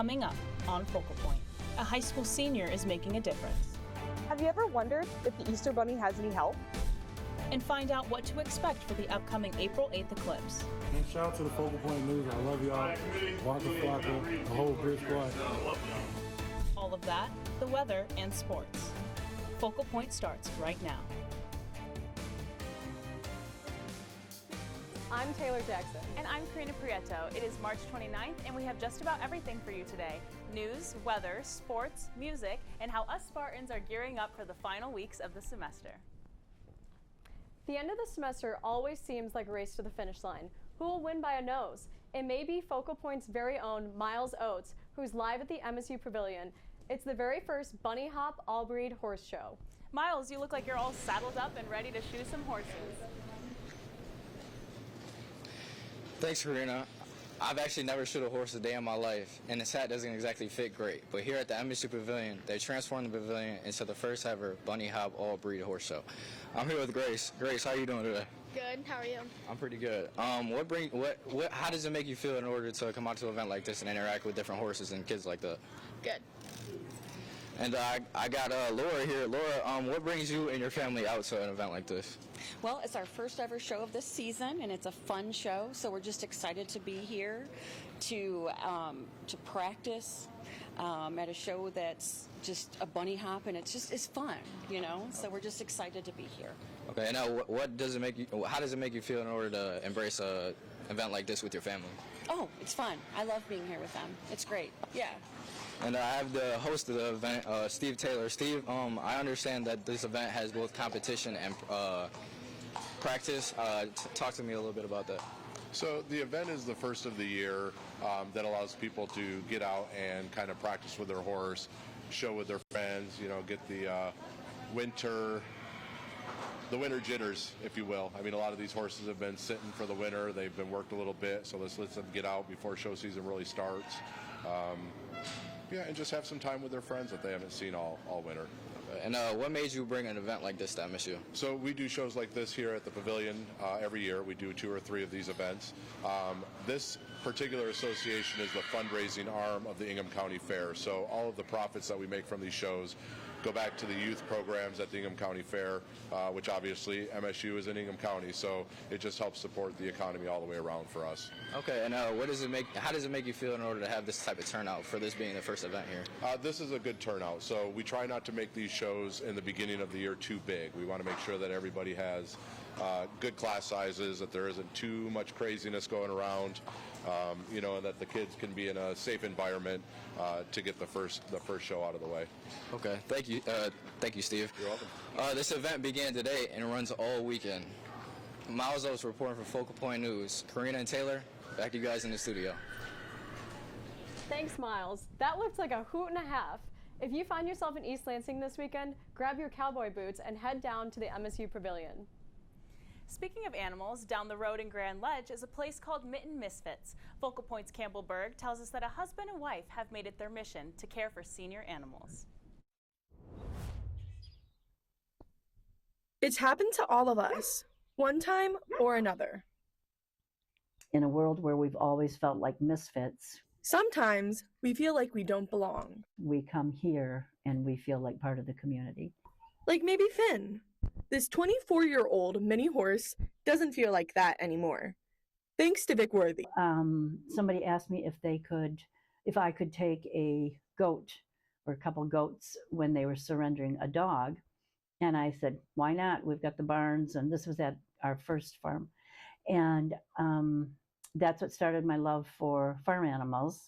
Coming up on Focal Point, a high school senior is making a difference. Have you ever wondered if the Easter Bunny has any help? And find out what to expect for the upcoming April 8th eclipse. And shout out to the Focal Point News. I love y'all. Waka Flocka, the whole Brit squad. All of that, the weather, and sports. Focal Point starts right now. I'm Taylor Jackson. And I'm Karina Prieto. It is March 29th, and we have just about everything for you today. News, weather, sports, music, and how us Spartans are gearing up for the final weeks of the semester. The end of the semester always seems like a race to the finish line. Who will win by a nose? It may be Focal Point's very own Miles Oates, who's live at the MSU Pavilion. It's the very first bunny hop all-breed horse show. Miles, you look like you're all saddled up and ready to shoe some horses. Thanks, Karina. I've actually never shoot a horse a day in my life, and this hat doesn't exactly fit great. But here at the MSU Pavilion, they transformed the pavilion into the first ever bunny hop all-breed horse show. I'm here with Grace. Grace, how are you doing today? Good. How are you? I'm pretty good. How does it make you feel in order to come out to an event like this and interact with different horses and kids like that? Good. And I got Laura here. Laura, what brings you and your family out to an event like this? Well, it's our first ever show of this season, and it's a fun show, so we're just excited to be here to practice at a show that's just a bunny hop, and it's fun, you know. So we're just excited to be here. Okay, and now how does it make you feel in order to embrace an event like this with your family? Oh, it's fun. I love being here with them. It's great. Yeah. And I have the host of the event, Steve Taylor. Steve, I understand that this event has both competition and practice. Talk to me a little bit about that. So the event is the first of the year that allows people to get out and kind of practice with their horse, show with their friends, you know, get the winter jitters, if you will. I mean, a lot of these horses have been sitting for the winter. They've been worked a little bit, so let's let them get out before show season really starts. Yeah, and just have some time with their friends that they haven't seen all winter. And what made you bring an event like this to MSU? So we do shows like this here at the Pavilion every year. We do 2 or 3 of these events. This particular association is the fundraising arm of the Ingham County Fair. So all of the profits that we make from these shows go back to the youth programs at the Ingham County Fair, which obviously MSU is in Ingham County, so it just helps support the economy all the way around for us. Okay, and how does it make you feel in order to have this type of turnout for this being the first event here? This is a good turnout, so we try not to make these shows in the beginning of the year too big. We want to make sure that everybody has good class sizes, that there isn't too much craziness going around, you know, and that the kids can be in a safe environment to get the first show out of the way. Okay, thank you, Steve. You're welcome. This event began today and runs all weekend. Miles Oates reporting for Focal Point News. Karina and Taylor, back to you guys in the studio. Thanks, Miles. That looked like a hoot and a half. If you find yourself in East Lansing this weekend, grab your cowboy boots and head down to the MSU Pavilion. Speaking of animals, down the road in Grand Ledge is a place called Mitten Misfits. Focal Point's Campbell Berg tells us that a husband and wife have made it their mission to care for senior animals. It's happened to all of us, one time or another. In a world where we've always felt like misfits, Sometimes we feel like we don't belong. we come here and we feel like part of the community. Like maybe Finn. This 24-year-old mini horse doesn't feel like that anymore. Thanks to Vic Worthy. Somebody asked me if I could take a goat or a couple goats when they were surrendering a dog. And I said, why not? We've got the barns, and this was at our first farm. And that's what started my love for farm animals.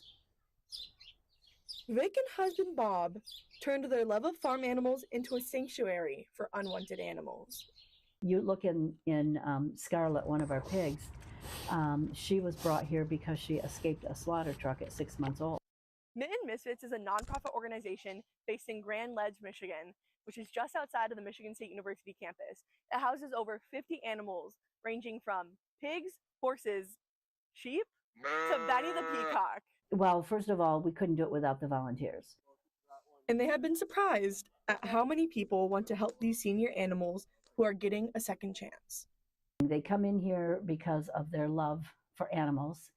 Vic and husband Bob turned their love of farm animals into a sanctuary for unwanted animals. You look in Scarlet, one of our pigs, she was brought here because she escaped a slaughter truck at 6 months old. Mitten Misfits is a nonprofit organization based in Grand Ledge, Michigan, which is just outside of the Michigan State University campus. It houses over 50 animals, ranging from pigs, horses, sheep, to Benny the peacock. Well, first of all, we couldn't do it without the volunteers. And they have been surprised at how many people want to help these senior animals who are getting a second chance. They come in here because of their love for animals,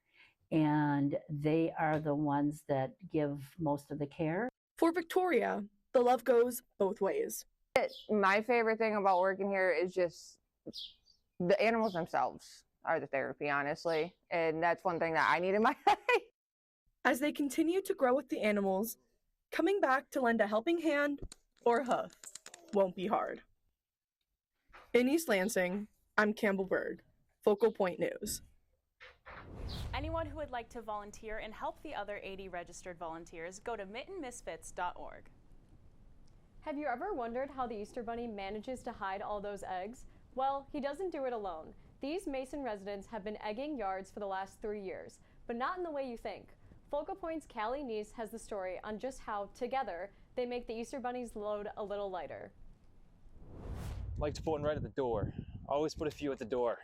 and they are the ones that give most of the care. For Victoria, the love goes both ways. My favorite thing about working here is just the animals themselves are the therapy, honestly. And that's one thing that I need in my life. As they continue to grow with the animals, coming back to lend a helping hand or hoof won't be hard. In East Lansing, I'm Campbell Berg, Focal Point News. Anyone who would like to volunteer and help the other 80 registered volunteers, go to mittenmisfits.org. Have you ever wondered how the Easter Bunny manages to hide all those eggs? Well, he doesn't do it alone. These Mason residents have been egging yards for the last 3 years, but not in the way you think. Focal Point's Callie Neese has the story on just how, together, they make the Easter Bunny's load a little lighter. I like to put one right at the door. Always put a few at the door.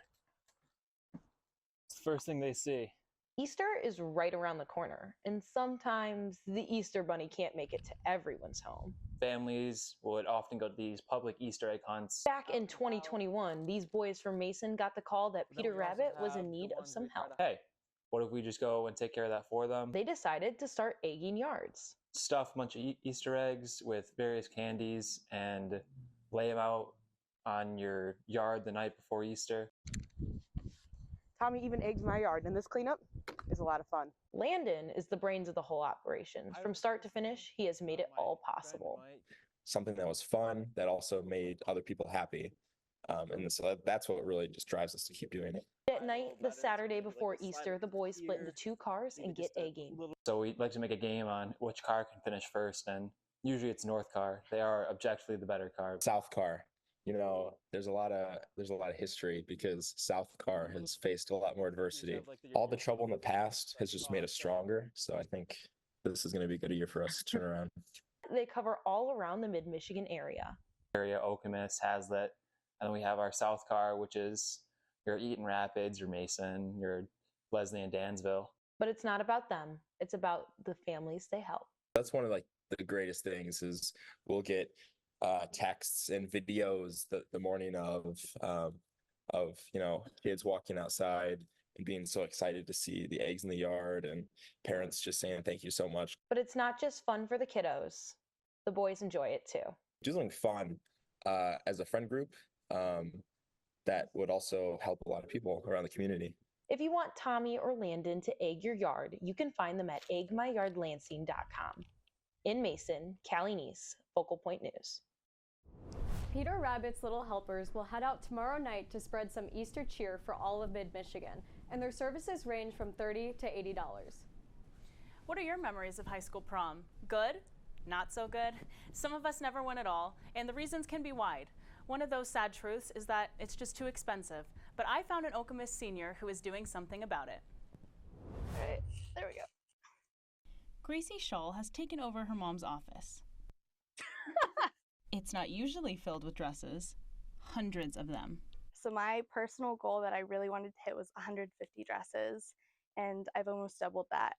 It's the first thing they see. Easter is right around the corner, and sometimes the Easter Bunny can't make it to everyone's home. Families would often go to these public Easter egg hunts. Back in 2021, these boys from Mason got the call that Peter Rabbit was in need of some help. Hey, what if we just go and take care of that for them? They decided to start egging yards. Stuff a bunch of Easter eggs with various candies and lay them out on your yard the night before Easter. Tommy even eggs my yard, and this cleanup is a lot of fun. Landon is the brains of the whole operation. From start to finish, he has made it all possible. Something that was fun, that also made other people happy. And so that's what really just drives us to keep doing it. At night, the Saturday before Easter, the boys split into 2 cars and get egging. So we like to make a game on which car can finish first, and usually it's North car. They are objectively the better car. South car. You know, there's a lot of history because South Car has faced a lot more adversity. All the trouble in the past has just made us stronger. So I think this is going to be a good year for us to turn around. They cover all around the mid-Michigan area. Okemos has that, and then we have our South Car, which is your Eaton Rapids, your Mason, your Leslie and Dansville. But it's not about them. It's about the families they help. That's one of the greatest things is we'll get texts and videos the morning of kids walking outside and being so excited to see the eggs in the yard and parents just saying thank you so much. But it's not just fun for the kiddos. The boys enjoy it too. Do something fun as a friend group that would also help a lot of people around the community. If you want Tommy or Landon to egg your yard, you can find them at eggmyyardlansing.com. In Mason, Callie Neese, Focal Point News. Peter Rabbit's Little Helpers will head out tomorrow night to spread some Easter cheer for all of mid-Michigan, and their services range from $30 to $80. What are your memories of high school prom? Good? Not so good? Some of us never went at all, and the reasons can be wide. One of those sad truths is that it's just too expensive, but I found an Okemos senior who is doing something about it. All right, there we go. Gracie Shull has taken over her mom's office. It's not usually filled with dresses, hundreds of them. So my personal goal that I really wanted to hit was 150 dresses, and I've almost doubled that.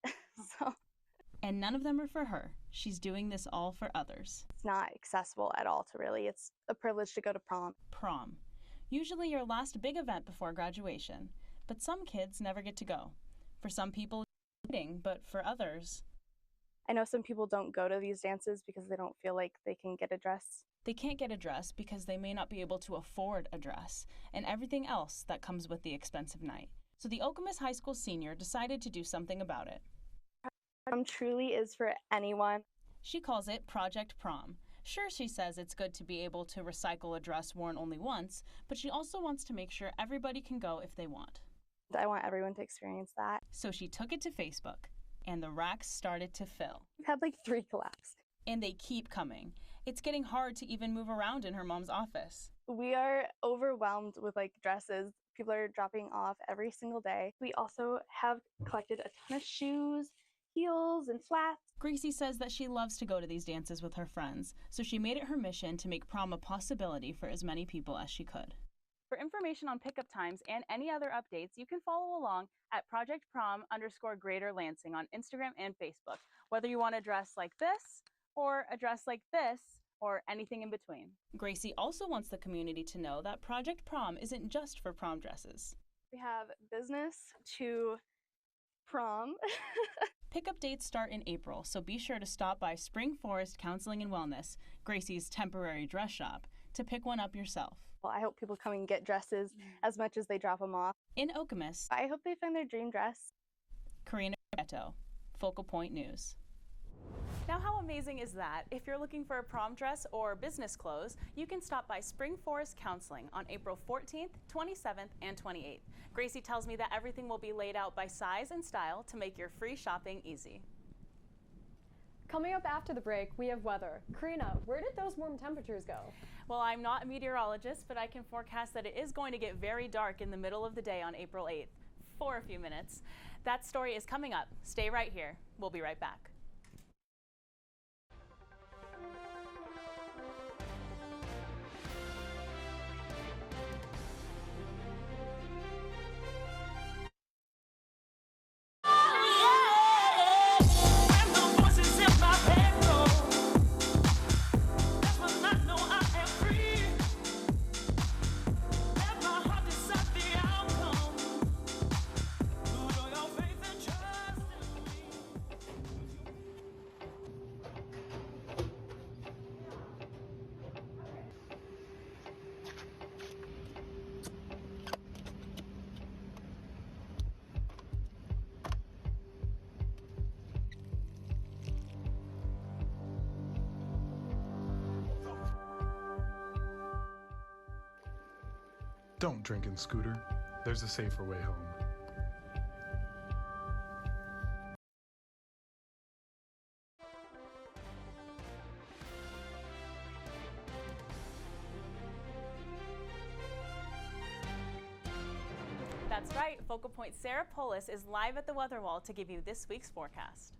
And none of them are for her. She's doing this all for others. It's not accessible at all to really. It's a privilege to go to prom. Prom. Usually your last big event before graduation, but some kids never get to go. For some people, but for others, I know some people don't go to these dances because they don't feel like they can get a dress. They can't get a dress because they may not be able to afford a dress and everything else that comes with the expensive night. So the Okemos High School senior decided to do something about it. Prom truly is for anyone. She calls it Project Prom. Sure, she says it's good to be able to recycle a dress worn only once, but she also wants to make sure everybody can go if they want. I want everyone to experience that. So she took it to Facebook, and the racks started to fill. We've had like 3 collapse. And they keep coming. It's getting hard to even move around in her mom's office. We are overwhelmed with like dresses. People are dropping off every single day. We also have collected a ton of shoes, heels, and flats. Gracie says that she loves to go to these dances with her friends, so she made it her mission to make prom a possibility for as many people as she could. For information on pickup times and any other updates, you can follow along at Project Prom_Greater Lansing on Instagram and Facebook, whether you want a dress like this, or a dress like this, or anything in between. Gracie also wants the community to know that Project Prom isn't just for prom dresses. We have business to prom. Pickup dates start in April, so be sure to stop by Spring Forest Counseling and Wellness, Gracie's temporary dress shop, to pick one up yourself. Well, I hope people come and get dresses as much as they drop them off. In Okemos, I hope they find their dream dress. Karina Ghetto, Focal Point News. Now, how amazing is that? If you're looking for a prom dress or business clothes, you can stop by Spring Forest Counseling on April 14th, 27th, and 28th. Gracie tells me that everything will be laid out by size and style to make your free shopping easy. Coming up after the break, we have weather. Karina, where did those warm temperatures go? Well, I'm not a meteorologist, but I can forecast that it is going to get very dark in the middle of the day on April 8th for a few minutes. That story is coming up. Stay right here. We'll be right back. Don't drink and scooter. There's a safer way home. That's right, Focal Point Sarah Polis is live at the weather wall to give you this week's forecast.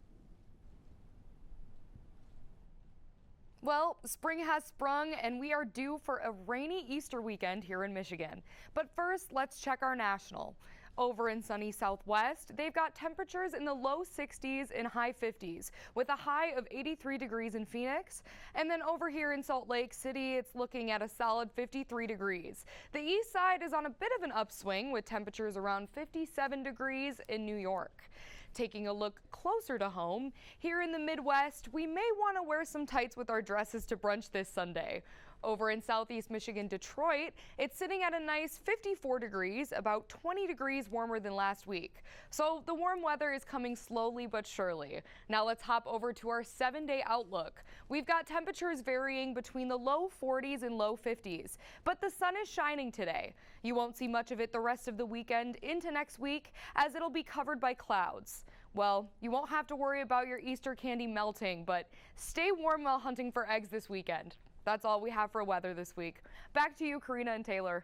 Well, spring has sprung and we are due for a rainy Easter weekend here in Michigan. But first, let's check our national. Over in sunny Southwest, they've got temperatures in the low 60s and high 50s with a high of 83 degrees in Phoenix. And then over here in Salt Lake City, it's looking at a solid 53 degrees. The east side is on a bit of an upswing with temperatures around 57 degrees in New York. Taking a look closer to home, here in the Midwest, we may want to wear some tights with our dresses to brunch this Sunday. Over in Southeast Michigan, Detroit, it's sitting at a nice 54 degrees, about 20 degrees warmer than last week. So the warm weather is coming slowly but surely. Now let's hop over to our 7-day outlook. We've got temperatures varying between the low 40s and low 50s, but the sun is shining today. You won't see much of it the rest of the weekend into next week as it'll be covered by clouds. Well, you won't have to worry about your Easter candy melting, but stay warm while hunting for eggs this weekend. That's all we have for weather this week. Back to you, Karina and Taylor.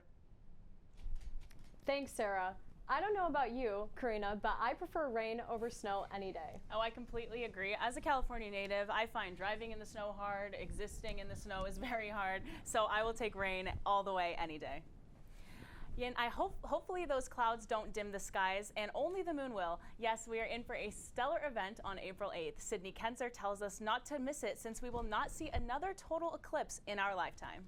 Thanks, Sarah. I don't know about you, Karina, but I prefer rain over snow any day. Oh, I completely agree. As a California native, I find driving in the snow hard, existing in the snow is very hard, so I will take rain all the way any day. Yeah, and hopefully those clouds don't dim the skies, and only the moon will. Yes, we are in for a stellar event on April 8th. Sydney Kenzer tells us not to miss it since we will not see another total eclipse in our lifetime.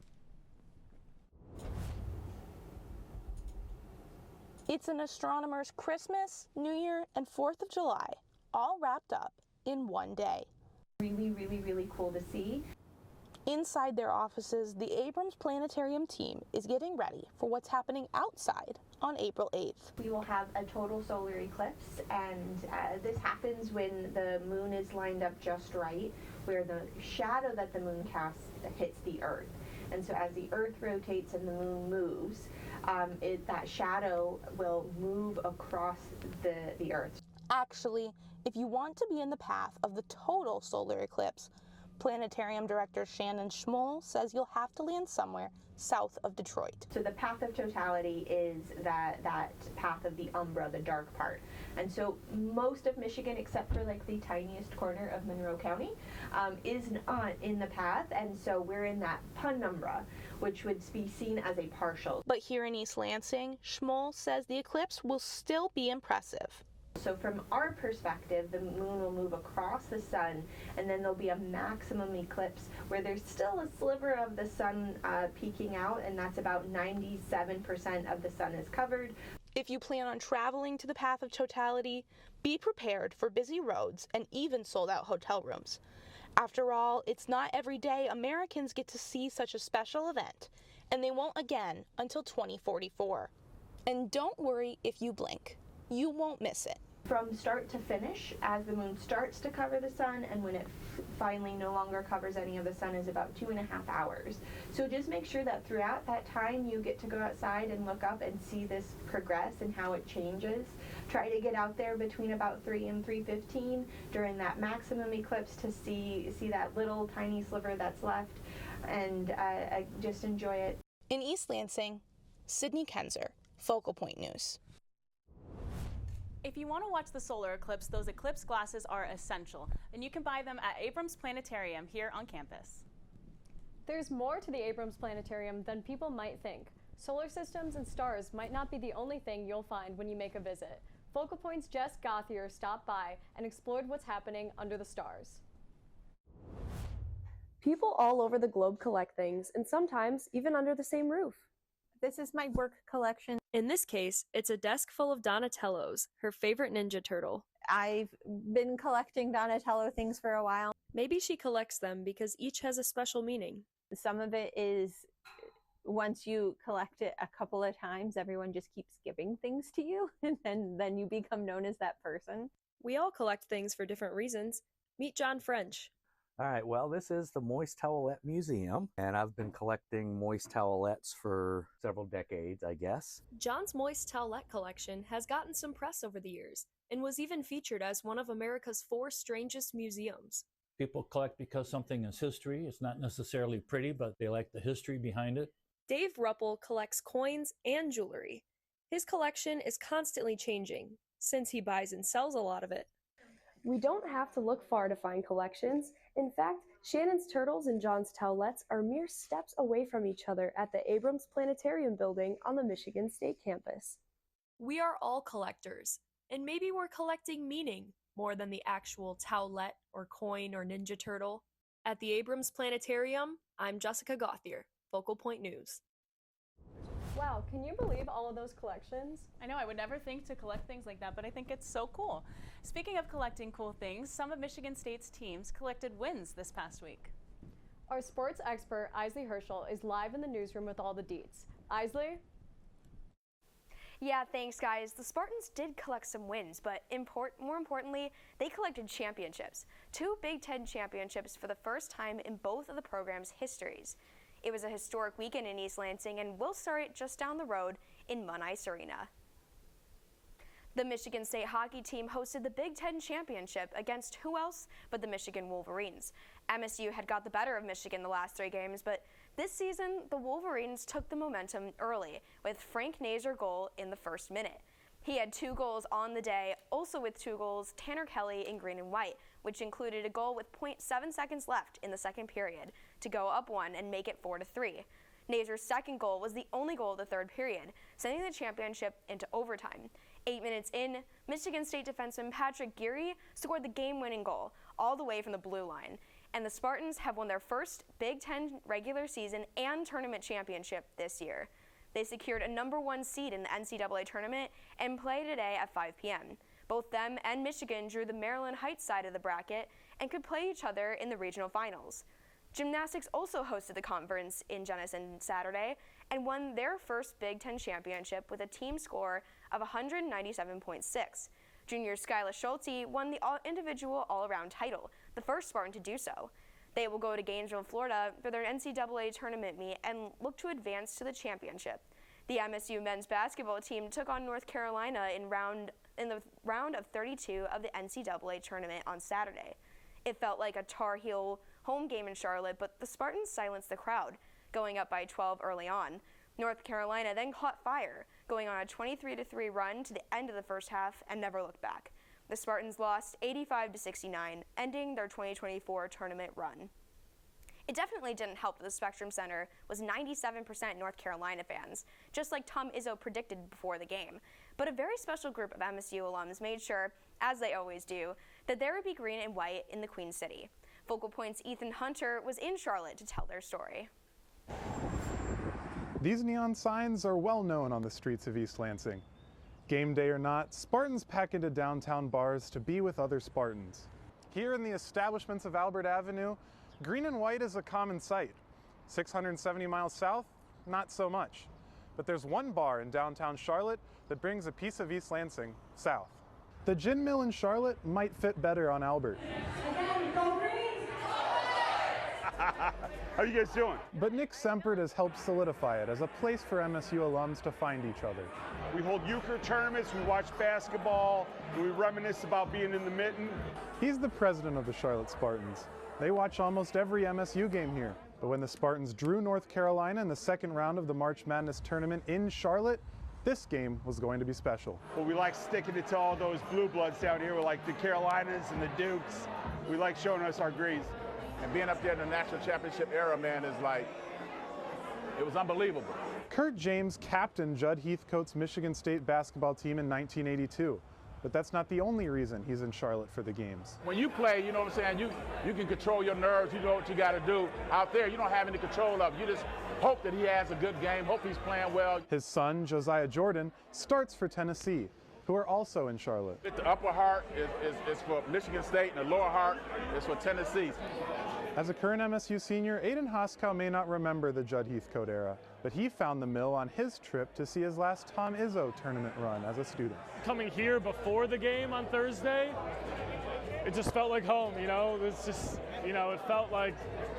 It's an astronomer's Christmas, New Year, and 4th of July, all wrapped up in one day. Really cool to see. Inside their offices, the Abrams Planetarium team is getting ready for what's happening outside on April 8th. We will have a total solar eclipse, and this happens when the moon is lined up just right, where the shadow that the moon casts hits the Earth. And so as the Earth rotates and the moon moves, that shadow will move across the Earth. Actually, if you want to be in the path of the total solar eclipse, Planetarium Director Shannon Schmoll says you'll have to land somewhere south of Detroit. So the path of totality is that path of the umbra, the dark part. And so most of Michigan, except for like the tiniest corner of Monroe County, is not in the path. And so we're in that penumbra, which would be seen as a partial. But here in East Lansing, Schmoll says the eclipse will still be impressive. So from our perspective, the moon will move across the sun, and then there'll be a maximum eclipse where there's still a sliver of the sun peeking out, and that's about 97% of the sun is covered. If you plan on traveling to the Path of Totality, be prepared for busy roads and even sold-out hotel rooms. After all, it's not every day Americans get to see such a special event, and they won't again until 2044. And don't worry if you blink. You won't miss it. From start to finish, as the moon starts to cover the sun and when it finally no longer covers any of the sun, is about 2.5 hours. So just make sure that throughout that time you get to go outside and look up and see this progress and how it changes. Try to get out there between about 3 and 3:15 during that maximum eclipse to see that little tiny sliver that's left, and just enjoy it. In East Lansing, Sydney Kenzer, Focal Point News. If you want to watch the solar eclipse, those eclipse glasses are essential, and you can buy them at Abrams Planetarium here on campus. There's more to the Abrams Planetarium than people might think. Solar systems and stars might not be the only thing you'll find when you make a visit. Focal Point's Jess Gothier stopped by and explored what's happening under the stars. People all over the globe collect things, and sometimes even under the same roof. This is my work collection. In this case, it's a desk full of Donatellos, her favorite Ninja Turtle. I've been collecting Donatello things for a while. Maybe she collects them because each has a special meaning. Some of it is once you collect it a couple of times, everyone just keeps giving things to you, and then you become known as that person. We all collect things for different reasons. Meet John French. All right, well, this is the Moist Towelette Museum, and I've been collecting moist towelettes for several decades, I guess. John's moist towelette collection has gotten some press over the years, and was even featured as one of America's 4 strangest museums. People collect because something is history. It's not necessarily pretty, but they like the history behind it. Dave Ruppel collects coins and jewelry. His collection is constantly changing, since he buys and sells a lot of it. We don't have to look far to find collections. In fact, Shannon's turtles and John's towelettes are mere steps away from each other at the Abrams Planetarium building on the Michigan State campus. We are all collectors, and maybe we're collecting meaning more than the actual towelette or coin or Ninja Turtle. At the Abrams Planetarium, I'm Jessica Gothier, Focal Point News. Wow, can you believe all of those collections? I know, I would never think to collect things like that, but I think it's so cool. Speaking of collecting cool things, some of Michigan State's teams collected wins this past week. Our sports expert, Isley Herschel, is live in the newsroom with all the deets. Isley? Yeah, thanks guys. The Spartans did collect some wins, but more importantly, they collected championships. 2 Big Ten championships for the first time in both of the program's histories. It was a historic weekend in East Lansing, and we'll start it just down the road in Munn Ice Arena. The Michigan State hockey team hosted the Big Ten championship against who else but the Michigan Wolverines. MSU had got the better of Michigan the last 3 games, but this season the Wolverines took the momentum early with Frank Nazer goal in the first minute. He had 2 goals on the day, also with 2 goals Tanner Kelly in green and white, which included a goal with 0.7 seconds left in the second period to go up 1 and make it 4-3. Nazer's second goal was the only goal of the third period, sending the championship into overtime. 8 minutes in, Michigan State defenseman Patrick Geary scored the game-winning goal all the way from the blue line, and the Spartans have won their first Big Ten regular season and tournament championship this year. They secured a #1 seed in the NCAA tournament and play today at 5 p.m. Both them and Michigan drew the Maryland Heights side of the bracket and could play each other in the regional finals. Gymnastics also hosted the conference in Jenison Saturday and won their first Big Ten championship with a team score of 197.6. Junior Skyla Schulte won the individual all-around title, the first Spartan to do so. They will go to Gainesville, Florida for their NCAA tournament meet and look to advance to the championship. The MSU men's basketball team took on North Carolina in the round of 32 of the NCAA tournament on Saturday. It felt like a Tar Heel home game in Charlotte, but the Spartans silenced the crowd, going up by 12 early on. North Carolina then caught fire, going on a 23-3 run to the end of the first half and never looked back. The Spartans lost 85-69, ending their 2024 tournament run. It definitely didn't help that the Spectrum Center was 97% North Carolina fans, just like Tom Izzo predicted before the game. But a very special group of MSU alums made sure, as they always do, that there would be green and white in the Queen City. Focal Point's Ethan Hunter was in Charlotte to tell their story. These neon signs are well known on the streets of East Lansing. Game day or not, Spartans pack into downtown bars to be with other Spartans. Here in the establishments of Albert Avenue, green and white is a common sight. 670 miles south, not so much. But there's one bar in downtown Charlotte that brings a piece of East Lansing south. The Gin Mill in Charlotte might fit better on Albert. How you guys doing? But Nick Sempert has helped solidify it as a place for MSU alums to find each other. We hold euchre tournaments, we watch basketball, we reminisce about being in the Mitten. He's the president of the Charlotte Spartans. They watch almost every MSU game here. But when the Spartans drew North Carolina in the second round of the March Madness tournament in Charlotte, this game was going to be special. Well, we like sticking it to all those blue bloods down here. We like the Carolinas and the Dukes. We like showing us our grease. And being up there in the national championship era, man, is like, it was unbelievable. Kurt James captained Judd Heathcote's Michigan State basketball team in 1982. But that's not the only reason he's in Charlotte for the games. When you play, you know what I'm saying, you can control your nerves, you know what you got to do. Out there, you don't have any control of it. You just hope that he has a good game, hope he's playing well. His son, Josiah Jordan, starts for Tennessee, who are also in Charlotte. The upper heart is for Michigan State, and the lower heart is for Tennessee. As a current MSU senior, Aiden Hoskow may not remember the Judd Heathcote era, but he found the mill on his trip to see his last Tom Izzo tournament run as a student. Coming here before the game on Thursday, it just felt like home, you know? It's just, you know, it felt like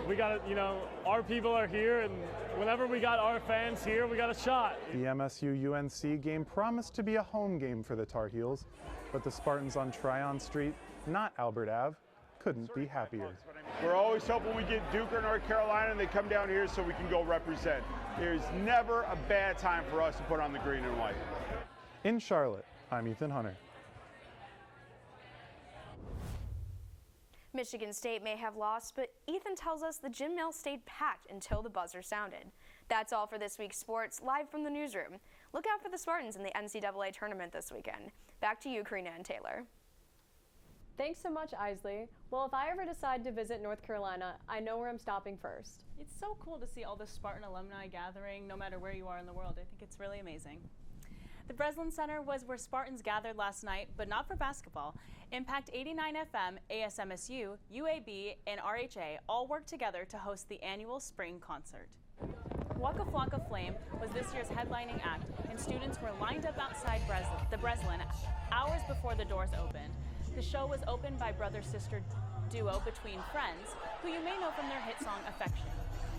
we got, you know, our people are here, and whenever we got our fans here, we got a shot. The MSU-UNC game promised to be a home game for the Tar Heels, but the Spartans on Tryon Street, not Albert Ave, couldn't be happier. We're always hoping we get Duke or North Carolina and they come down here so we can go represent. There's never a bad time for us to put on the green and white. In Charlotte, I'm Ethan Hunter. Michigan State may have lost, but Ethan tells us the Gin Mill stayed packed until the buzzer sounded. That's all for this week's sports, live from the newsroom. Look out for the Spartans in the NCAA tournament this weekend. Back to you, Karina and Taylor. Thanks so much, Isley. Well, if I ever decide to visit North Carolina, I know where I'm stopping first. It's so cool to see all the Spartan alumni gathering, no matter where you are in the world. I think it's really amazing. The Breslin Center was where Spartans gathered last night, but not for basketball. Impact 89 FM, ASMSU, UAB, and RHA all worked together to host the annual spring concert. Waka Flocka Flame was this year's headlining act, and students were lined up outside the Breslin hours before the doors opened. The show was opened by brother-sister duo Between Friends, who you may know from their hit song Affection.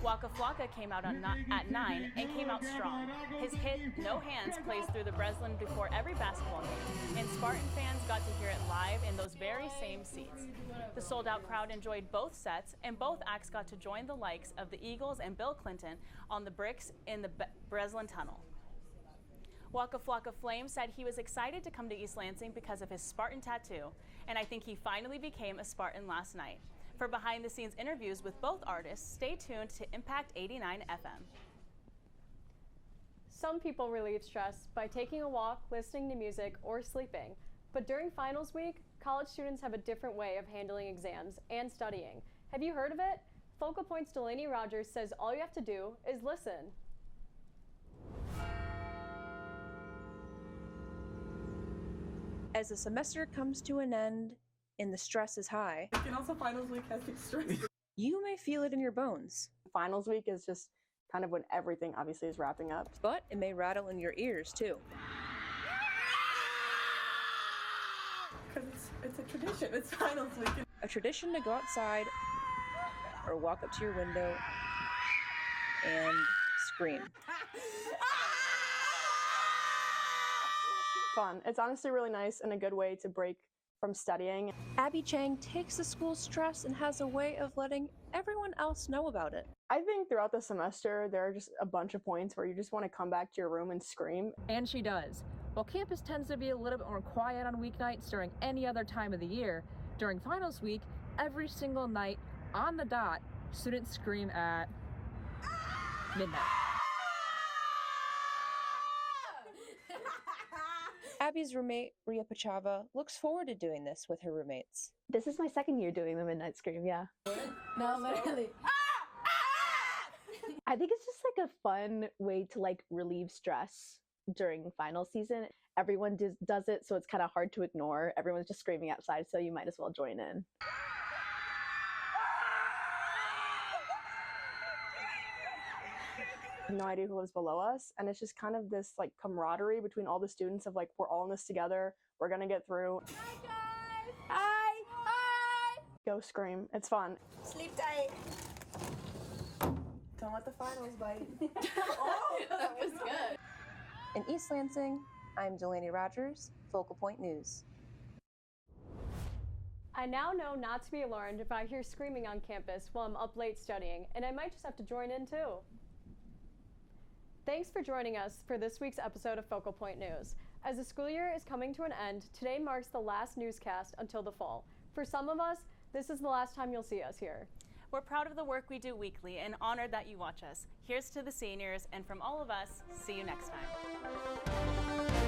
Waka Flocka came out at 9 and came out strong. His hit No Hands plays through the Breslin before every basketball game, and Spartan fans got to hear it live in those very same seats. The sold-out crowd enjoyed both sets, and both acts got to join the likes of the Eagles and Bill Clinton on the bricks in the Breslin Tunnel. Waka Flocka Flame said he was excited to come to East Lansing because of his Spartan tattoo, and I think he finally became a Spartan last night. For behind-the-scenes interviews with both artists, stay tuned to Impact 89 FM. Some people relieve stress by taking a walk, listening to music, or sleeping. But during finals week, college students have a different way of handling exams and studying. Have you heard of it? Focal Point's Delaney Rogers says all you have to do is listen. As the semester comes to an end and the stress is high, And also finals week has been stressful. you may feel it in your bones. Finals week is just kind of when everything obviously is wrapping up. But it may rattle in your ears too. Because it's a tradition. It's finals week. A tradition to go outside or walk up to your window and scream. Fun. It's honestly really nice and a good way to break from studying. Abby Chang takes the school stress and has a way of letting everyone else know about it. I think throughout the semester, there are just a bunch of points where you just want to come back to your room and scream. And she does. While campus tends to be a little bit more quiet on weeknights during any other time of the year, during finals week, every single night, on the dot, students scream at midnight. Abby's roommate, Ria Pachava, looks forward to doing this with her roommates. This is my second year doing the midnight scream, yeah. No, literally. I think it's just like a fun way to like relieve stress during final season. everyone does it, so it's kind of hard to ignore. Everyone's just screaming outside, so you might as well join in. No idea who lives below us, and it's just kind of this like camaraderie between all the students of like, we're all in this together, we're gonna get through. Hi guys! Hi! Hi! Go scream, it's fun. Sleep tight. Don't let the finals bite. Oh, that was good. In East Lansing, I'm Delaney Rogers, Focal Point News. I now know not to be alarmed if I hear screaming on campus while I'm up late studying, and I might just have to join in too. Thanks for joining us for this week's episode of Focal Point News. As the school year is coming to an end, today marks the last newscast until the fall. For some of us, this is the last time you'll see us here. We're proud of the work we do weekly and honored that you watch us. Here's to the seniors, and from all of us, see you next time.